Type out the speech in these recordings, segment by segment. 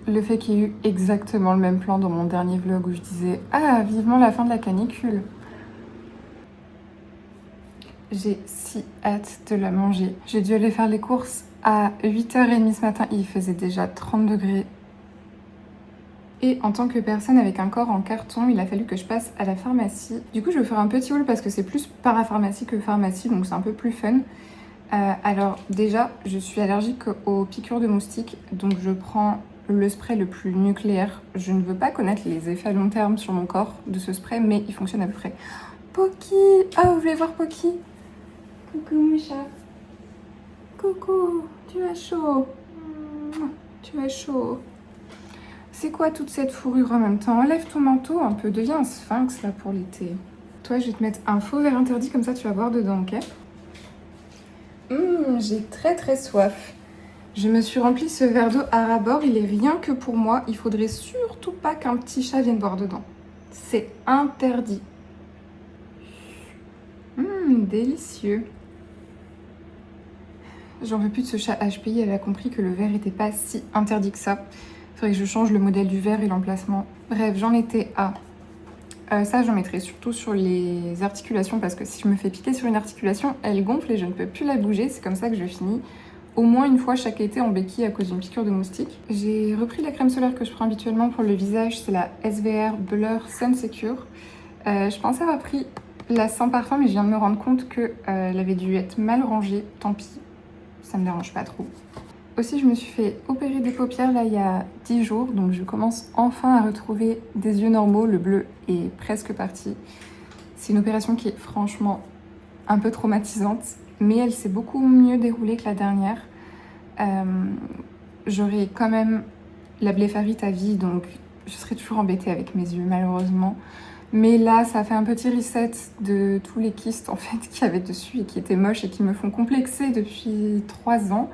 le fait qu'il y ait eu exactement le même plan dans mon dernier vlog où je disais « Ah, vivement la fin de la canicule !» J'ai si hâte de la manger. J'ai dû aller faire les courses à 8h30 ce matin. Il faisait déjà 30 degrés. Et en tant que personne avec un corps en carton, il a fallu que je passe à la pharmacie. Du coup, je vais faire un petit haul parce que c'est plus parapharmacie que pharmacie, donc c'est un peu plus fun. Alors déjà, je suis allergique aux piqûres de moustiques, donc je prends le spray le plus nucléaire. Je ne veux pas connaître les effets à long terme sur mon corps de ce spray, mais il fonctionne à peu près. Poki! Ah, vous voulez voir Poki? Coucou mon chat. Coucou, tu as chaud. Tu as chaud. C'est quoi toute cette fourrure en même temps? Enlève ton manteau un peu, deviens un sphinx là pour l'été. Toi, je vais te mettre un faux verre interdit, comme ça tu vas boire dedans, ok? J'ai très soif. Je me suis rempli ce verre d'eau à ras-bord, il est rien que pour moi. Il faudrait surtout pas qu'un petit chat vienne boire dedans. C'est interdit. Délicieux. J'en veux plus de ce chat HPI, elle a compris que le verre était pas si interdit que ça. Faudrait que je change le modèle du verre et l'emplacement. Bref, j'en étais à... ça, j'en mettrai surtout sur les articulations parce que si je me fais piquer sur une articulation, elle gonfle et je ne peux plus la bouger. C'est comme ça que je finis au moins une fois chaque été en béquille à cause d'une piqûre de moustique. J'ai repris la crème solaire que je prends habituellement pour le visage, c'est la SVR Blur Sun Secure. Je pensais avoir pris la sans parfum, mais je viens de me rendre compte qu'elle avait dû être mal rangée. Tant pis, ça me dérange pas trop. Aussi, je me suis fait opérer des paupières là il y a 10 jours, donc je commence enfin à retrouver des yeux normaux. Le bleu est presque parti. C'est une opération qui est franchement un peu traumatisante, mais elle s'est beaucoup mieux déroulée que la dernière. J'aurai quand même la blépharite à vie, donc je serai toujours embêtée avec mes yeux malheureusement. Mais là, ça fait un petit reset de tous les kystes en fait qu'il y avait dessus et qui étaient moches et qui me font complexer depuis 3 ans.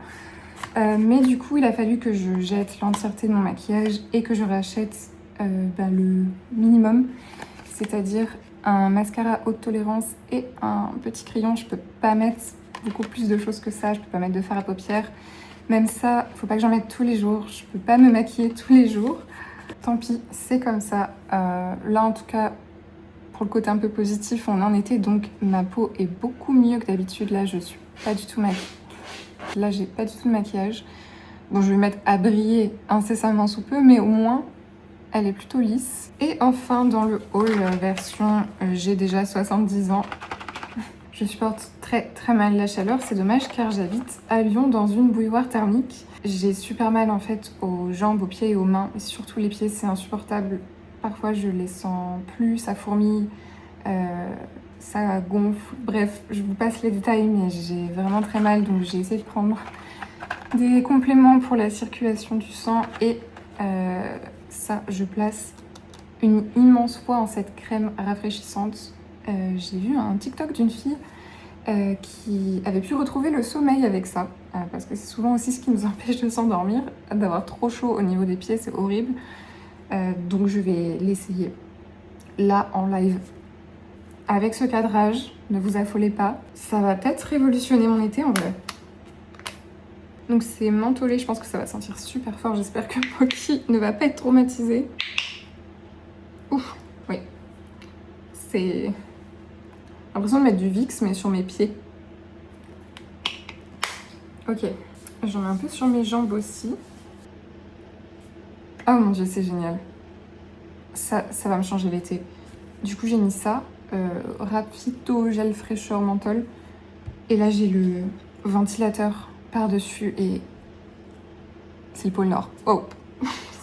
Mais du coup, il a fallu que je jette l'entièreté de mon maquillage et que je rachète le minimum, c'est-à-dire un mascara haute tolérance et un petit crayon. Je peux pas mettre beaucoup plus de choses que ça, je peux pas mettre de fard à paupières. Même ça, faut pas que j'en mette tous les jours, je peux pas me maquiller tous les jours. Tant pis, c'est comme ça. Là, en tout cas, pour le côté un peu positif, on est en été, donc ma peau est beaucoup mieux que d'habitude. Là, je suis pas du tout maquillée. Là, j'ai pas du tout de maquillage. Bon, je vais mettre à briller incessamment sous peu, mais au moins, elle est plutôt lisse. Et enfin, dans le haul version j'ai déjà 70 ans, je supporte très mal la chaleur. C'est dommage car j'habite à Lyon dans une bouilloire thermique. J'ai super mal en fait aux jambes, aux pieds et aux mains. Et surtout les pieds, c'est insupportable. Parfois, je les sens plus, ça fourmille. Ça gonfle, bref, je vous passe les détails, mais j'ai vraiment très mal, donc j'ai essayé de prendre des compléments pour la circulation du sang et ça, je place une immense foi en cette crème rafraîchissante. J'ai vu un TikTok d'une fille qui avait pu retrouver le sommeil avec ça, parce que c'est souvent aussi ce qui nous empêche de s'endormir, d'avoir trop chaud au niveau des pieds, c'est horrible. Donc je vais l'essayer là en live. Avec ce cadrage, ne vous affolez pas. Ça va peut-être révolutionner mon été en vrai. Donc c'est mentholé, je pense que ça va sentir super fort. J'espère que Poki ne va pas être traumatisé. Ouf, oui. C'est... l'impression de mettre du Vicks mais sur mes pieds. Ok, j'en mets un peu sur mes jambes aussi. Oh mon dieu, c'est génial. Ça va me changer l'été. Du coup j'ai mis ça. Rapito gel fraîcheur menthol et là j'ai le ventilateur par dessus et c'est le pôle Nord. Oh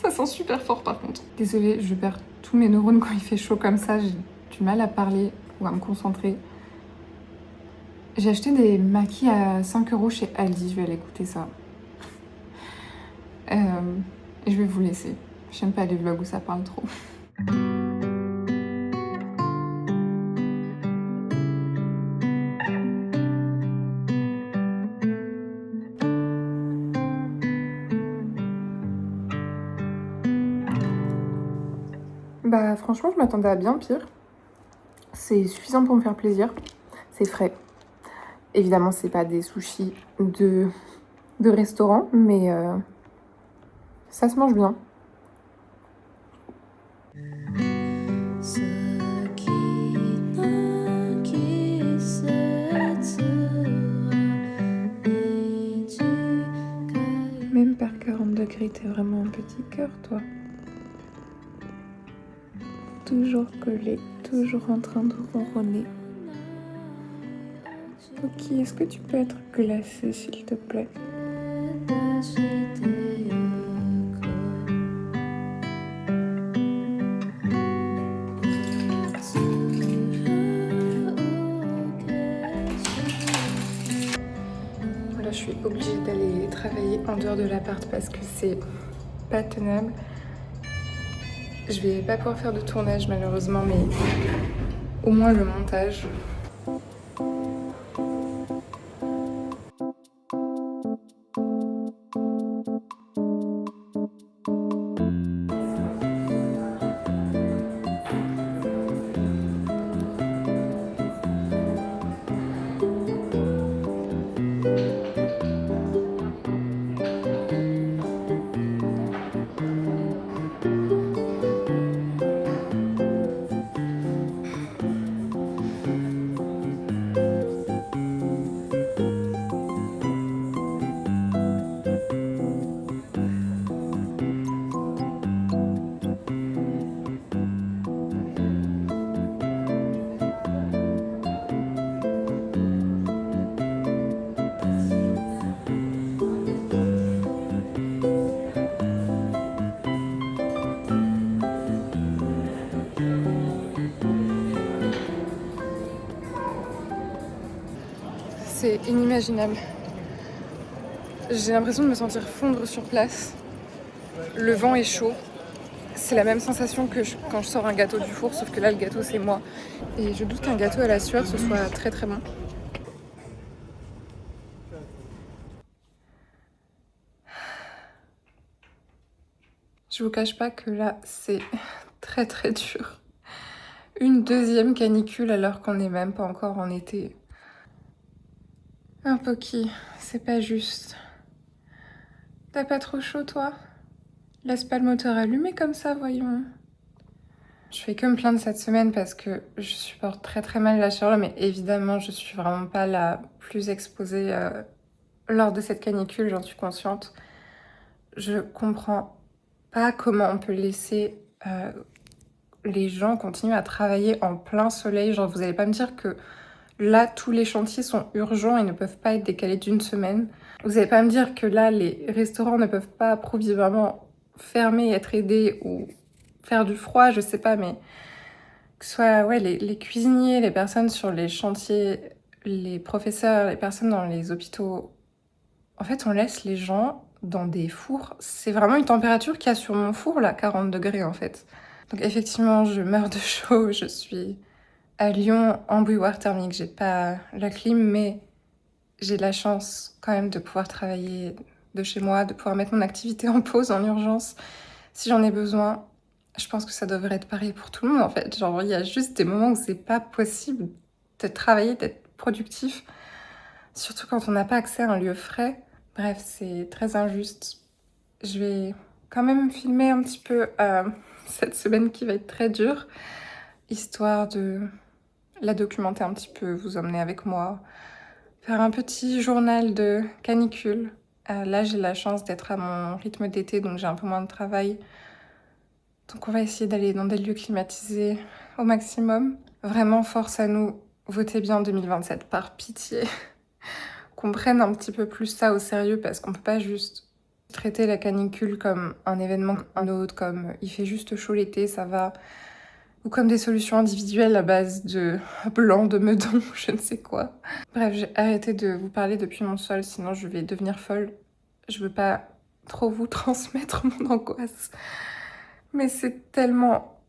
ça sent super fort par contre. Désolée, je perds tous mes neurones quand il fait chaud comme ça, j'ai du mal à parler ou à me concentrer. J'ai acheté des maquis à 5 € chez Aldi, je vais aller écouter ça. Et je vais vous laisser. J'aime pas les vlogs où ça parle trop. Bah franchement, je m'attendais à bien pire. C'est suffisant pour me faire plaisir. C'est frais. Évidemment, c'est pas des sushis de restaurant, mais ça se mange bien. Ce qui naquit s'étira et du caillou. Même par 40 degrés, t'es vraiment un petit cœur, toi. Toujours collé, toujours en train de ronronner. Ok, est-ce que tu peux être glacé, s'il te plaît? Là, je suis obligée d'aller travailler en dehors de l'appart parce que c'est pas tenable. Je vais pas pouvoir faire de tournage malheureusement, mais au moins le montage. C'est inimaginable. J'ai l'impression de me sentir fondre sur place. Le vent est chaud. C'est la même sensation que quand je sors un gâteau du four, sauf que là, le gâteau, c'est moi. Et je doute qu'un gâteau à la sueur, ce soit très très bon. Je vous cache pas que là, c'est très très dur. Une deuxième canicule alors qu'on n'est même pas encore en été. Un Pocky, c'est pas juste. T'as pas trop chaud, toi? Laisse pas le moteur allumé comme ça, voyons. Je fais que me plaindre cette semaine parce que je supporte très très mal la chaleur, mais évidemment, je suis vraiment pas la plus exposée lors de cette canicule, j'en suis consciente. Je comprends pas comment on peut laisser les gens continuer à travailler en plein soleil. Genre, vous allez pas me dire que là, tous les chantiers sont urgents et ne peuvent pas être décalés d'une semaine. Vous allez pas me dire que là, les restaurants ne peuvent pas provisoirement fermer, être aidés ou faire du froid, je sais pas, mais que ce soit ouais, les cuisiniers, les personnes sur les chantiers, les professeurs, les personnes dans les hôpitaux. En fait, on laisse les gens dans des fours. C'est vraiment une température qu'il y a sur mon four, là, 40 degrés en fait. Donc effectivement, je meurs de chaud, je suis à Lyon en bouilloire thermique. J'ai pas la clim, mais j'ai la chance quand même de pouvoir travailler de chez moi, de pouvoir mettre mon activité en pause en urgence si j'en ai besoin. Je pense que ça devrait être pareil pour tout le monde en fait. Genre, il y a juste des moments où c'est pas possible de travailler, d'être productif, surtout quand on n'a pas accès à un lieu frais. Bref, c'est très injuste. Je vais quand même filmer un petit peu cette semaine qui va être très dure, histoire de la documenter un petit peu, vous emmener avec moi, faire un petit journal de canicule. Là, j'ai la chance d'être à mon rythme d'été, donc j'ai un peu moins de travail. Donc on va essayer d'aller dans des lieux climatisés au maximum. Vraiment, force à nous, votez bien 2027, par pitié. Qu'on prenne un petit peu plus ça au sérieux, parce qu'on peut pas juste traiter la canicule comme un événement comme un autre, comme il fait juste chaud l'été, ça va, ou comme des solutions individuelles à base de blanc, de meudon, je ne sais quoi. Bref, j'ai arrêté de vous parler depuis mon sol, sinon je vais devenir folle. Je veux pas trop vous transmettre mon angoisse. Mais c'est tellement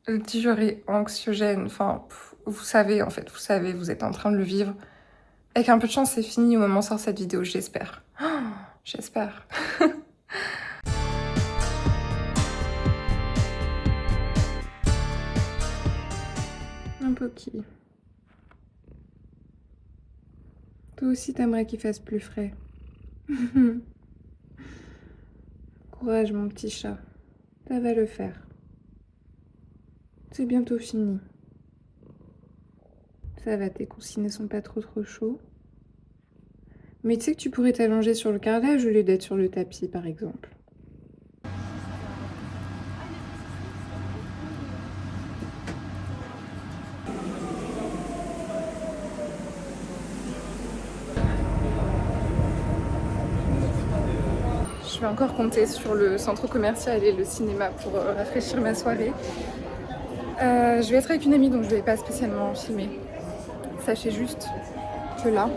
dur et anxiogène. Enfin, vous savez, en fait, vous savez, vous êtes en train de le vivre. Avec un peu de chance, c'est fini au moment où sort cette vidéo, j'espère. Oh, j'espère. Un Pocky. Toi aussi, t'aimerais qu'il fasse plus frais. Courage, mon petit chat. Ça va le faire. C'est bientôt fini. Ça va, tes coussinets sont pas trop chauds. Mais tu sais que tu pourrais t'allonger sur le carrelage au lieu d'être sur le tapis, par exemple. Je vais encore compter sur le centre commercial et le cinéma pour rafraîchir ma soirée. Je vais être avec une amie, donc je vais pas spécialement filmer. Sachez juste que là,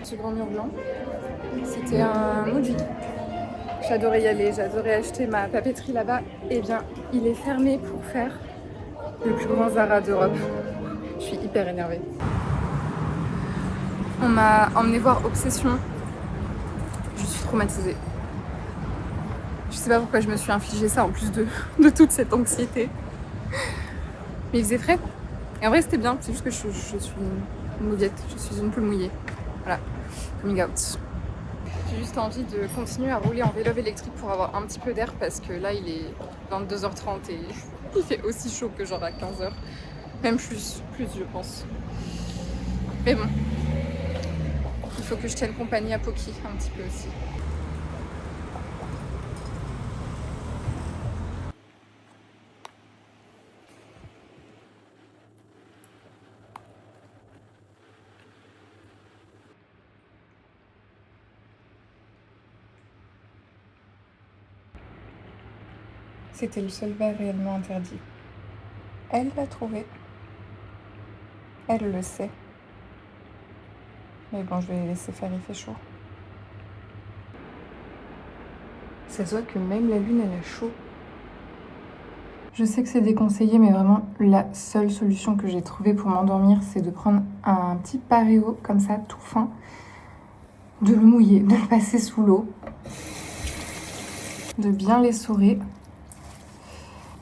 ce grand mur blanc, c'était un Muji. J'adorais y aller, j'adorais acheter ma papeterie là-bas. Eh bien, il est fermé pour faire le plus grand Zara d'Europe. Je suis hyper énervée. On m'a emmené voir Obsession. Je suis traumatisée. Je sais pas pourquoi je me suis infligé ça en plus de toute cette anxiété. Mais il faisait frais. Et en vrai, c'était bien. C'est juste que je suis une mouillette. Je suis une poule mouillée. Voilà. Coming out. J'ai juste envie de continuer à rouler en vélo électrique pour avoir un petit peu d'air parce que là, il est 22h30 et il fait aussi chaud que genre à 15h. Même plus je pense. Mais bon. Il faut que je tienne compagnie à Poki un petit peu aussi. C'était le seul verre réellement interdit. Elle l'a trouvé. Elle le sait. Mais bon, je vais les laisser faire, il fait chaud. Ça se voit que même la lune, elle a chaud. Je sais que c'est déconseillé, mais vraiment, la seule solution que j'ai trouvée pour m'endormir, c'est de prendre un petit paréo, comme ça, tout fin, de le mouiller, de le passer sous l'eau, de bien l'essorer.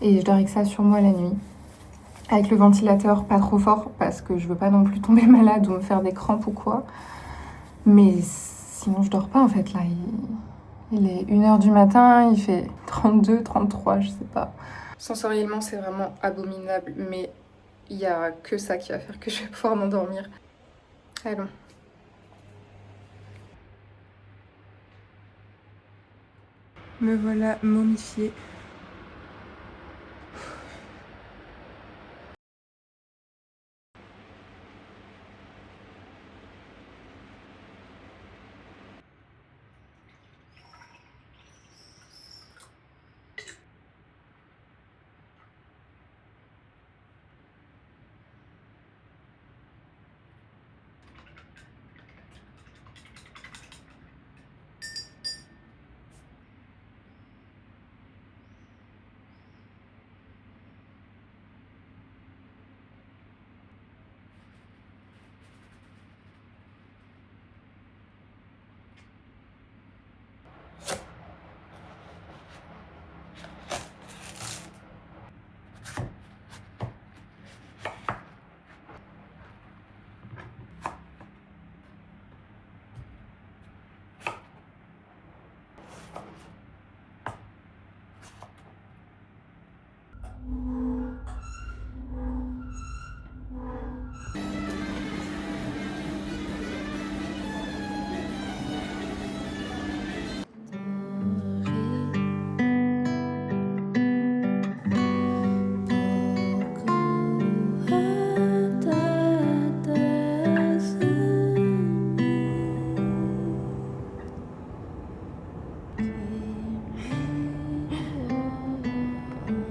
Et je dors avec ça sur moi la nuit. Avec le ventilateur pas trop fort parce que je veux pas non plus tomber malade ou me faire des crampes ou quoi. Mais sinon je dors pas en fait là. Il est 1h du matin, il fait 32, 33, je sais pas. Sensoriellement c'est vraiment abominable, mais il y a que ça qui va faire que je vais pouvoir m'endormir. Allons. Me voilà momifiée.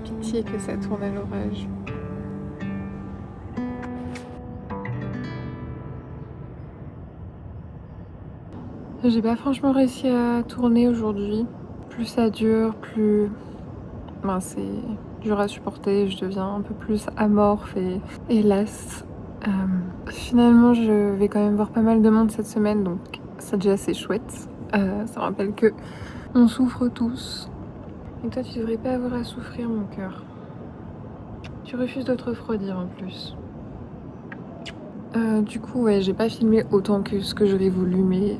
Pitié que ça tourne à l'orage. J'ai pas franchement réussi à tourner aujourd'hui. Plus ça dure, plus c'est dur à supporter. Je deviens un peu plus amorphe et hélas. Finalement, je vais quand même voir pas mal de monde cette semaine, donc ça déjà c'est chouette. Ça me rappelle que on souffre tous. Et toi, tu devrais pas avoir à souffrir, mon cœur. Tu refuses de te refroidir en plus. Du coup, ouais, j'ai pas filmé autant que ce que j'aurais voulu, mais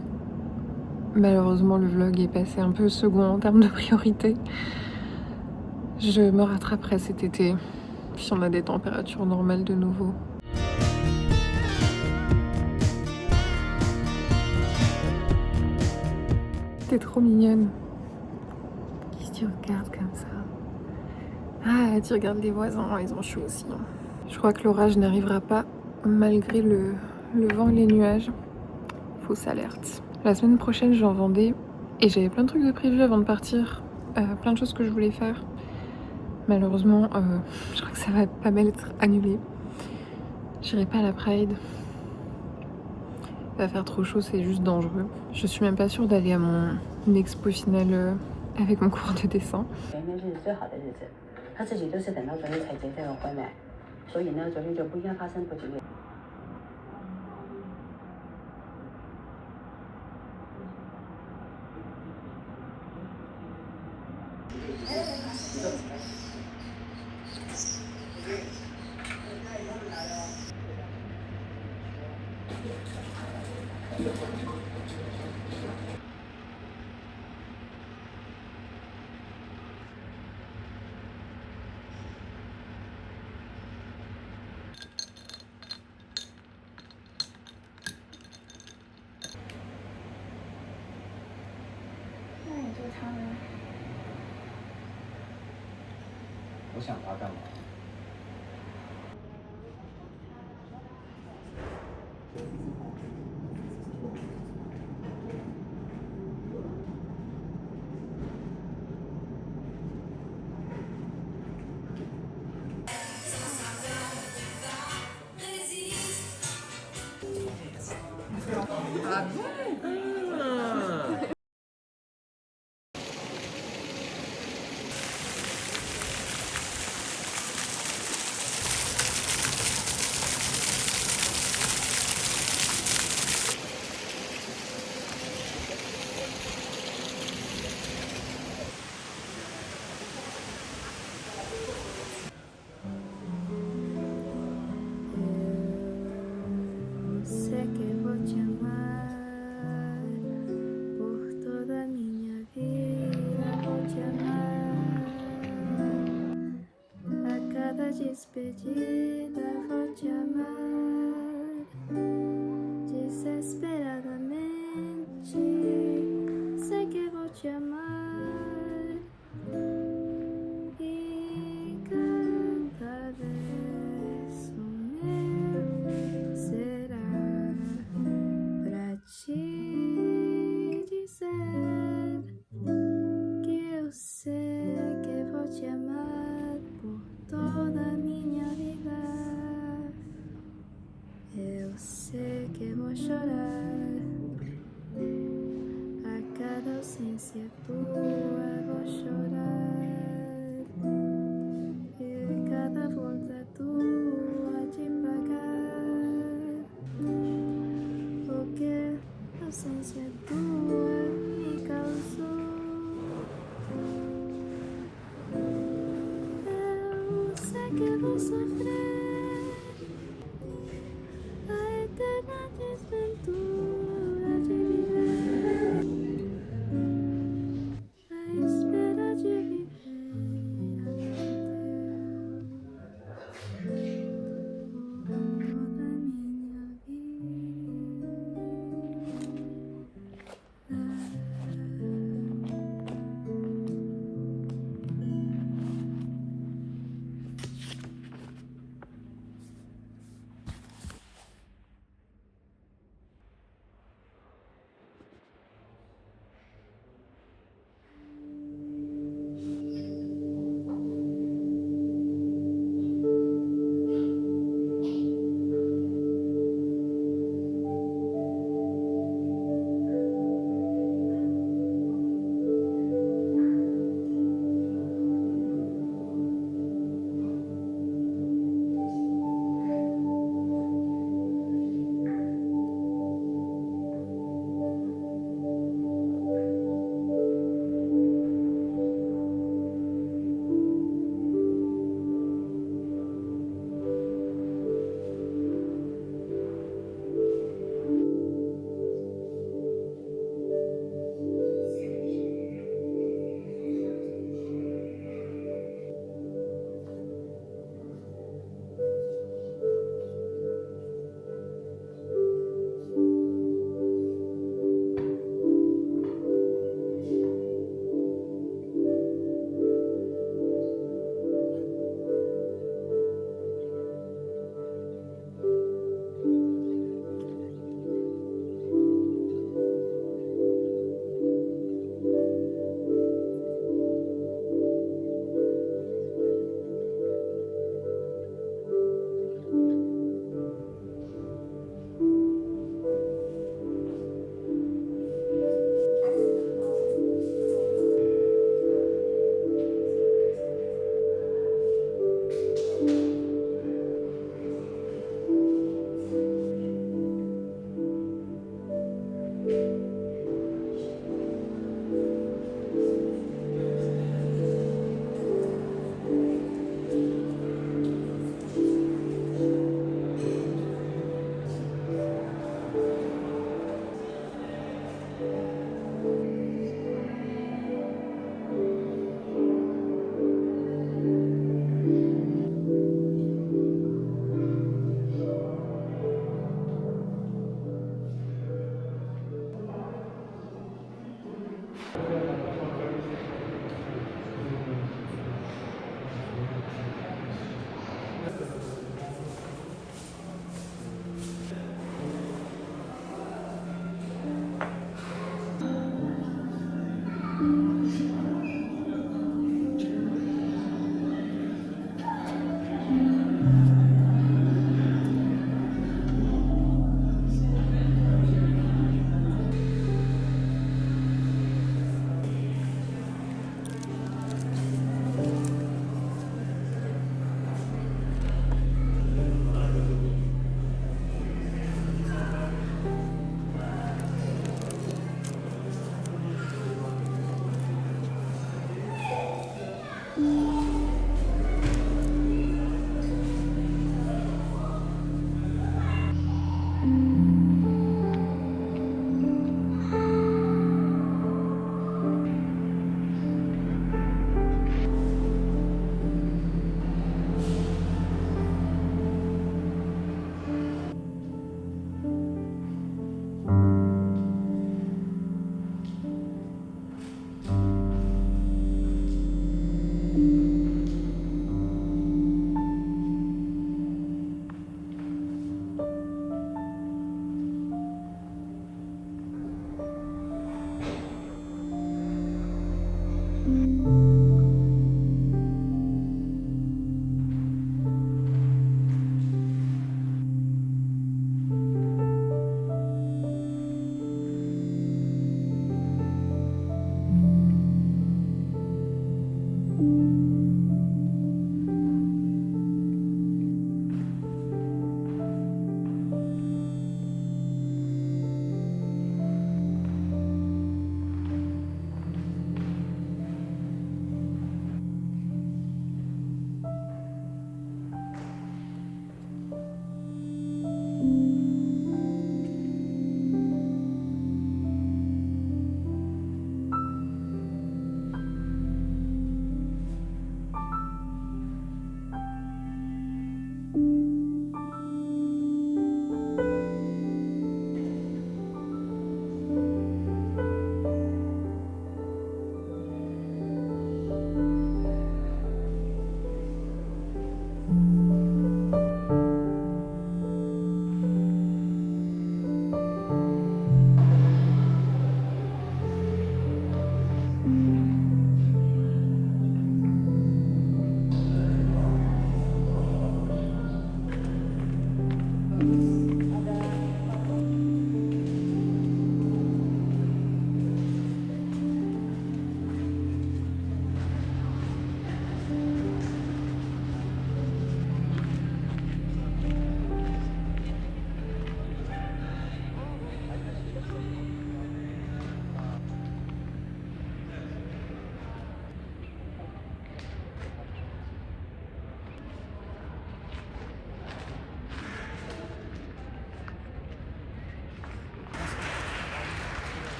malheureusement, le vlog est passé un peu second en termes de priorité. Je me rattraperai cet été. Puis on a des températures normales de nouveau. T'es trop mignonne. Qui tu regardes comme ça? Ah, tu regardes les voisins, ils ont chaud aussi. Je crois que l'orage n'arrivera pas malgré le vent et les nuages. Fausse alerte. La semaine prochaine, je vais en Vendée et j'avais plein de trucs de prévus avant de partir. Plein de choses que je voulais faire. Malheureusement, je crois que ça va pas mal être annulé. J'irai pas à la Pride. Il va faire trop chaud, c'est juste dangereux. Je suis même pas sûre d'aller à mon expo finale avec mon cours de dessin. 前面是最好的日子，他自己都是等到昨天才结这个婚的，所以呢，昨天就不应该发生不吉利。那你做汤呢？我想他干嘛？Sei que vou te amar por toda a minha vida. Vou te amar a cada despedida. Vou te amar desesperadamente. Sei que vou te amar e cada verso meu será pra te dizer que eu sei que vou te amar por toda a minha vida. Eu sei que vou chorar a cada ausência tua. Vou chorar e cada volta tua de pagar o que a ausência tua me causou. Eu sei que vou sofrer a eterna desventura de viver, a espera de viver toda a minha vida.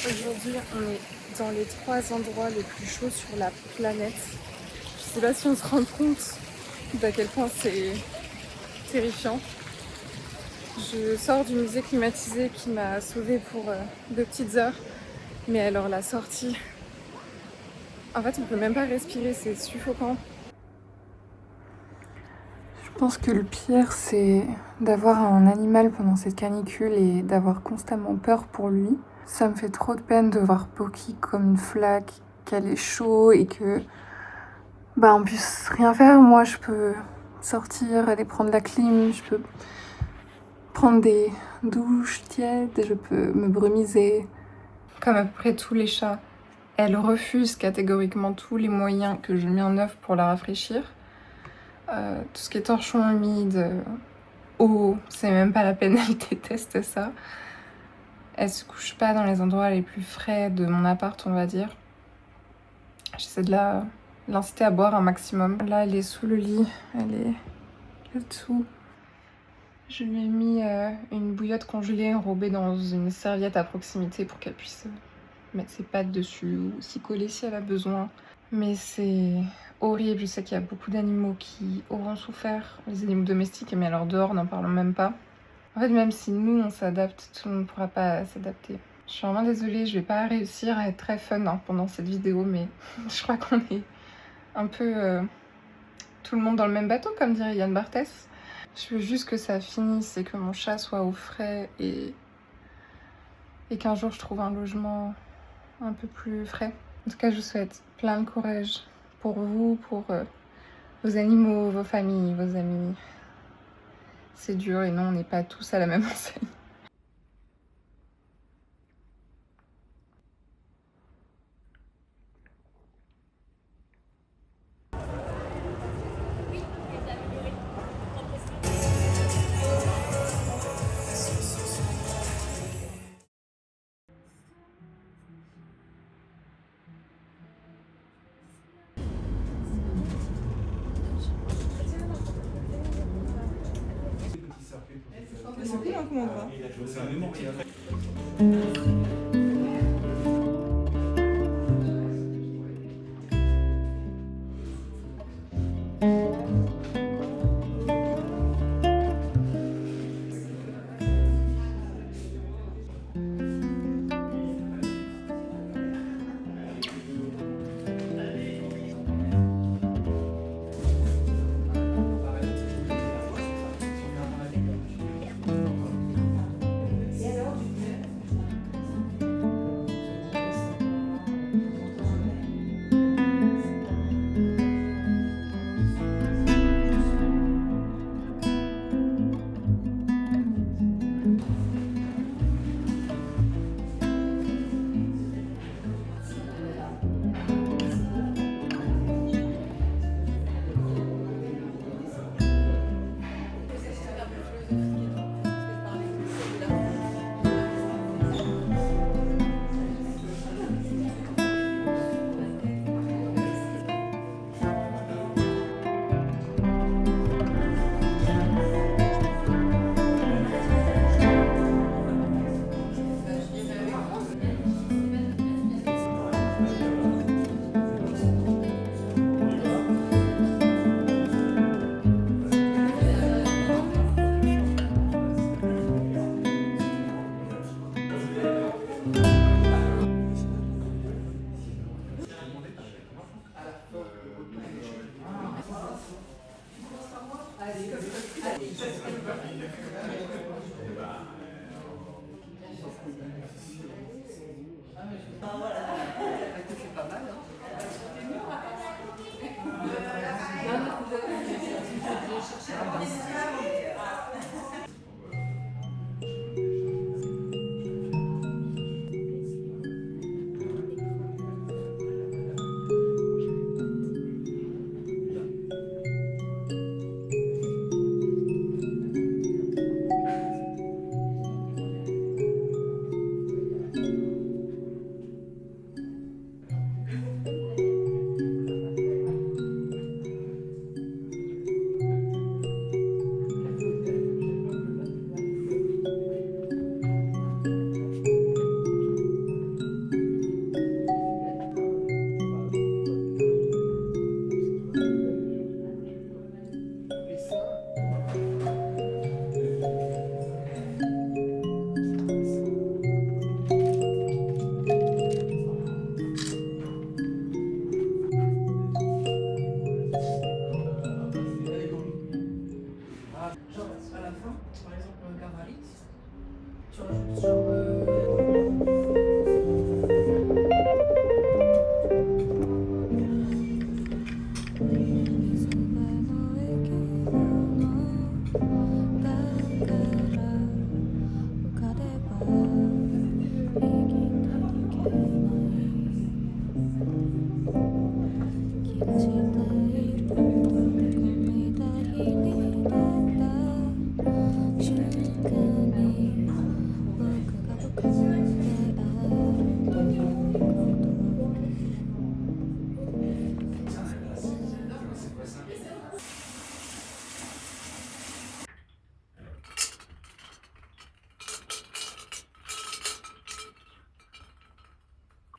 Aujourd'hui, on est dans les 3 endroits les plus chauds sur la planète. Je sais pas si on se rend compte d'à quel point c'est terrifiant. Je sors du musée climatisé qui m'a sauvée pour 2 petites heures. Mais alors la sortie, en fait on peut même pas respirer, c'est suffocant. Je pense que le pire c'est d'avoir un animal pendant cette canicule et d'avoir constamment peur pour lui. Ça me fait trop de peine de voir Poki comme une flaque, qu'elle est chaud et que on puisse rien faire. Moi je peux sortir, aller prendre la clim, je peux prendre des douches tièdes, je peux me brumiser. Comme à peu près tous les chats, elle refuse catégoriquement tous les moyens que je mets en œuvre pour la rafraîchir. Tout ce qui est torchon humide, eau, c'est même pas la peine, elle déteste ça. Elle se couche pas dans les endroits les plus frais de mon appart, on va dire. J'essaie de l'inciter à boire un maximum. Là, elle est sous le lit, elle est là-dessous. Je lui ai mis une bouillotte congelée enrobée dans une serviette à proximité pour qu'elle puisse mettre ses pattes dessus ou s'y coller si elle a besoin. Mais c'est horrible, je sais qu'il y a beaucoup d'animaux qui auront souffert, les animaux domestiques, mais alors dehors, n'en parlons même pas. En fait, même si nous, on s'adapte, tout le monde ne pourra pas s'adapter. Je suis vraiment désolée, je vais pas réussir à être très fun pendant cette vidéo, mais je crois qu'on est un peu tout le monde dans le même bateau, comme dirait Yann Barthès. Je veux juste que ça finisse et que mon chat soit au frais et qu'un jour je trouve un logement un peu plus frais. En tout cas, je vous souhaite plein de courage pour vous, pour vos animaux, vos familles, vos amis. C'est dur et non, on n'est pas tous à la même enseigne. comment on va.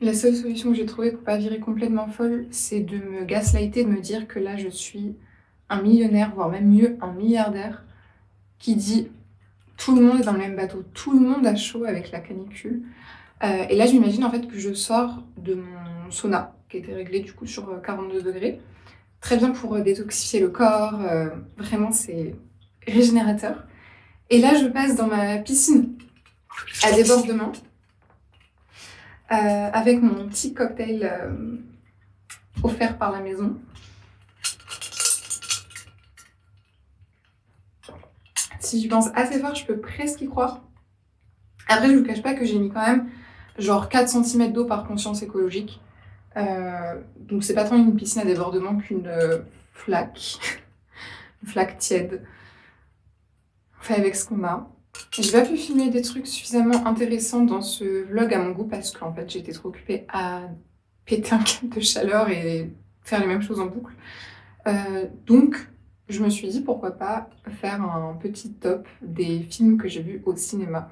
La seule solution que j'ai trouvée pour pas virer complètement folle, c'est de me gaslighter, de me dire que là je suis un millionnaire, voire même mieux, un milliardaire, qui dit tout le monde est dans le même bateau, tout le monde a chaud avec la canicule. Et là, je m'imagine en fait que je sors de mon sauna, qui était réglé du coup sur 42 degrés. Très bien pour détoxifier le corps, vraiment c'est régénérateur. Et là, je passe dans ma piscine à débordement, avec mon petit cocktail offert par la maison. Si j'y pense assez fort, je peux presque y croire. Après, je vous cache pas que j'ai mis quand même genre 4 cm d'eau par conscience écologique. Donc c'est pas tant une piscine à débordement qu'une flaque. Une flaque tiède. On fait avec ce qu'on a. J'ai pas pu filmer des trucs suffisamment intéressants dans ce vlog à mon goût parce qu'en fait j'étais trop occupée à péter un câble de chaleur et faire les mêmes choses en boucle. Donc je me suis dit pourquoi pas faire un petit top des films que j'ai vus au cinéma.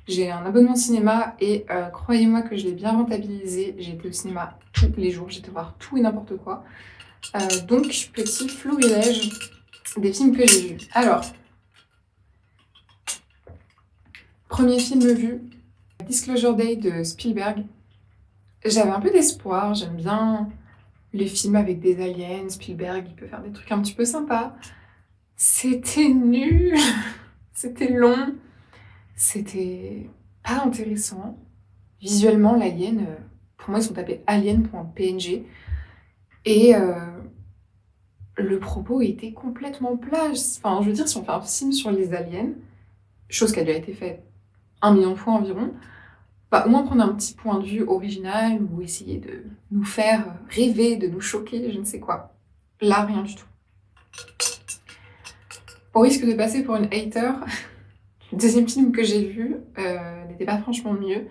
J'ai un abonnement cinéma et croyez-moi que je l'ai bien rentabilisé. J'ai été au cinéma tous les jours, j'étais voir tout et n'importe quoi. Donc, petit florilège des films que j'ai vus. Alors, premier film vu, Disclosure Day de Spielberg. J'avais un peu d'espoir, j'aime bien les films avec des aliens, Spielberg, il peut faire des trucs un petit peu sympas. C'était nul, c'était long, c'était pas intéressant. Visuellement, l'alien, pour moi, ils sont tapés alien.png. Et le propos était complètement plat. Enfin, je veux dire, si on fait un film sur les aliens, chose qui a déjà été faite 1 million de fois environ, bah, au moins prendre un petit point de vue original ou essayer de nous faire rêver, de nous choquer, je ne sais quoi. Là, rien du tout. Au risque de passer pour une hater, le deuxième film que j'ai vu n'était pas franchement mieux.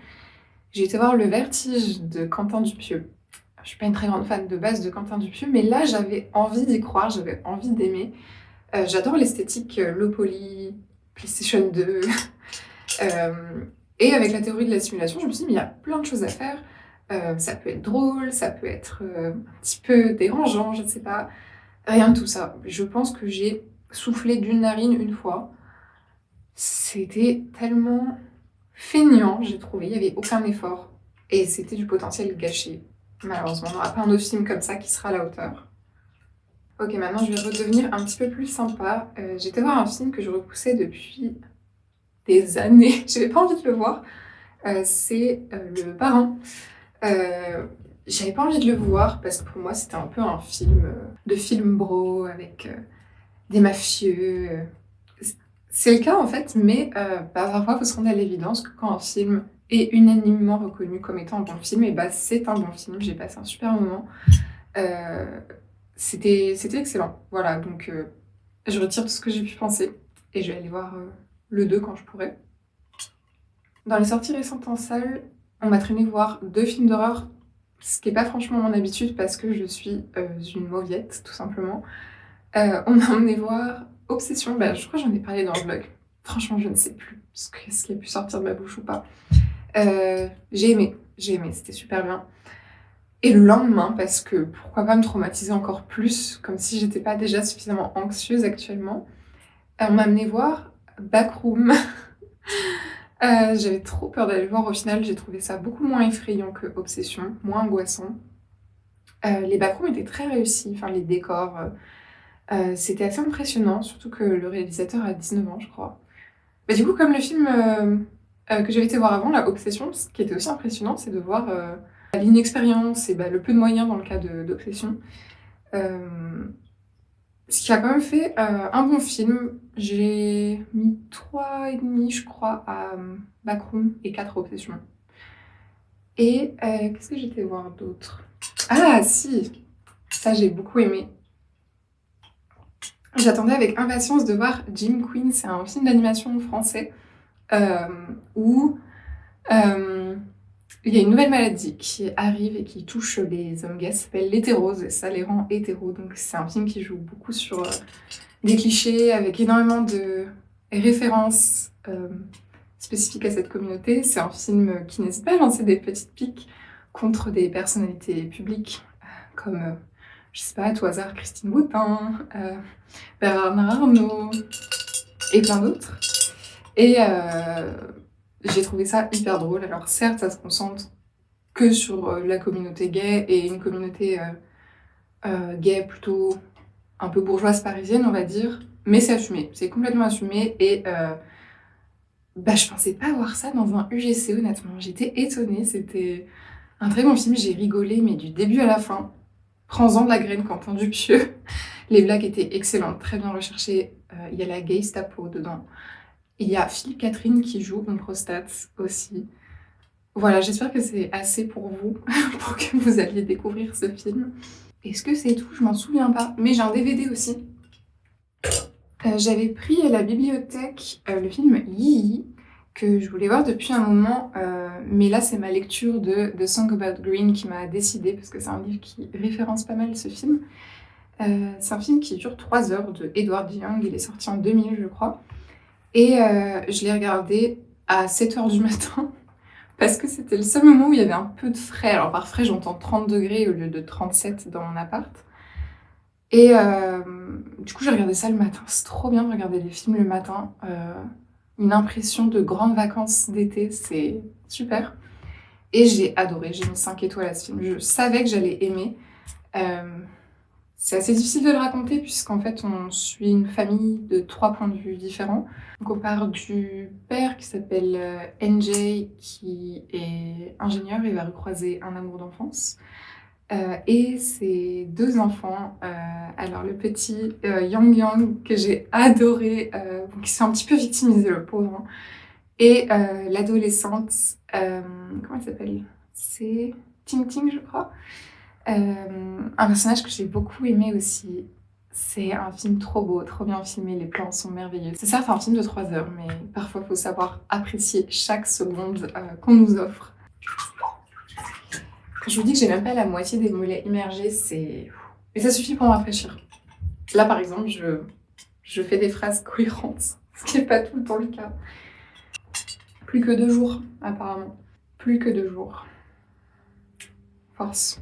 J'ai été voir Le Vertige de Quentin Dupieux. Je suis pas une très grande fan de base de Quentin Dupieux, mais là, j'avais envie d'y croire, j'avais envie d'aimer. J'adore l'esthétique low poly, PlayStation 2. Et avec la théorie de la simulation, je me suis dit, mais il y a plein de choses à faire. Ça peut être drôle, ça peut être un petit peu dérangeant, je ne sais pas. Rien de tout ça. Je pense que j'ai soufflé d'une narine une fois. C'était tellement feignant, j'ai trouvé. Il n'y avait aucun effort. Et c'était du potentiel gâché. Malheureusement, on n'aura pas un autre film comme ça qui sera à la hauteur. Ok, maintenant je vais redevenir un petit peu plus sympa. J'étais voir un film que je repoussais depuis des années. J'avais pas envie de le voir. C'est Le Parrain. J'avais pas envie de le voir parce que pour moi c'était un peu un film de film bro avec des mafieux. C'est le cas en fait, mais parfois il faut se rendre à l'évidence que quand un film est unanimement reconnu comme étant un bon film, et bah c'est un bon film. J'ai passé un super moment. C'était excellent. Voilà, donc je retire tout ce que j'ai pu penser et je vais aller voir le 2 quand je pourrai. Dans les sorties récentes en salle, on m'a traîné voir 2 films d'horreur, ce qui n'est pas franchement mon habitude parce que je suis une mauviette, tout simplement. On m'a emmené voir Obsession, bah, je crois que j'en ai parlé dans le vlog. Franchement, je ne sais plus ce qui a pu sortir de ma bouche ou pas. J'ai aimé, c'était super bien. Et le lendemain, parce que pourquoi pas me traumatiser encore plus, comme si j'étais pas déjà suffisamment anxieuse actuellement, on m'a amené voir Backroom. J'avais trop peur d'aller le voir, au final j'ai trouvé ça beaucoup moins effrayant que Obsession, moins angoissant. Les backrooms étaient très réussis, enfin les décors, c'était assez impressionnant, surtout que le réalisateur a 19 ans je crois. Bah, du coup comme le film que j'avais été voir avant, la Obsession, ce qui était aussi impressionnant c'est de voir l'inexpérience et le peu de moyens dans le cas d'Obsession. Ce qui a quand même fait un bon film. J'ai mis 3,5 je crois à Backroom et 4 à Obsession. Et qu'est-ce que j'étais voir d'autre? Ah si, ça j'ai beaucoup aimé. J'attendais avec impatience de voir Jim Queen, c'est un film d'animation français où il y a une nouvelle maladie qui arrive et qui touche les hommes gays, ça s'appelle l'hétérose, et ça les rend hétéros. Donc c'est un film qui joue beaucoup sur des clichés, avec énormément de références spécifiques à cette communauté. C'est un film qui n'hésite pas à lancer des petites piques contre des personnalités publiques, comme, je sais pas, à tout hasard, Christine Boutin, Bernard Arnault, et plein d'autres. Et j'ai trouvé ça hyper drôle. Alors certes, ça se concentre que sur la communauté gay et une communauté gay plutôt un peu bourgeoise parisienne, on va dire. Mais c'est assumé, c'est complètement assumé. Et je pensais pas voir ça dans un UGC, honnêtement. J'étais étonnée, c'était un très bon film. J'ai rigolé, mais du début à la fin. Prends-en de la graine, Quentin Dupieux. Les blagues étaient excellentes, très bien recherchées. Il y a la Gestapo dedans. Il y a Philippe Catherine qui joue une prostate aussi. Voilà, j'espère que c'est assez pour vous, pour que vous alliez découvrir ce film. Est-ce que c'est tout? Je m'en souviens pas. Mais j'ai un DVD aussi. J'avais pris à la bibliothèque le film Yi, que je voulais voir depuis un moment. Mais là, c'est ma lecture de The Song About Green qui m'a décidée, parce que c'est un livre qui référence pas mal ce film. C'est un film qui dure 3 heures de Edward Young, il est sorti en 2000 je crois. Et je l'ai regardé à 7 h du matin parce que c'était le seul moment où il y avait un peu de frais. Alors par frais j'entends 30 degrés au lieu de 37 dans mon appart. Et du coup j'ai regardé ça le matin, c'est trop bien de regarder des films le matin. Une impression de grandes vacances d'été, c'est super. Et j'ai adoré, j'ai mis 5 étoiles à ce film. Je savais que j'allais aimer. C'est assez difficile de le raconter puisqu'en fait on suit une famille de 3 points de vue différents. Donc on part du père qui s'appelle NJ qui est ingénieur et va recroiser un amour d'enfance. Et ses 2 enfants, alors le petit Yang Yang que j'ai adoré, qui s'est un petit peu victimisé le pauvre, hein. Et l'adolescente, comment elle s'appelle? C'est Ting Ting je crois. Un personnage que j'ai beaucoup aimé aussi. C'est un film trop beau, trop bien filmé, les plans sont merveilleux. C'est certes un film de 3 heures, mais parfois il faut savoir apprécier chaque seconde qu'on nous offre. Quand je vous dis que j'ai même pas la moitié des mollets immergés, c'est... Et ça suffit pour me rafraîchir. Là par exemple, je fais des phrases cohérentes, ce qui n'est pas tout le temps le cas. Plus que 2 jours, apparemment. Plus que 2 jours. Force.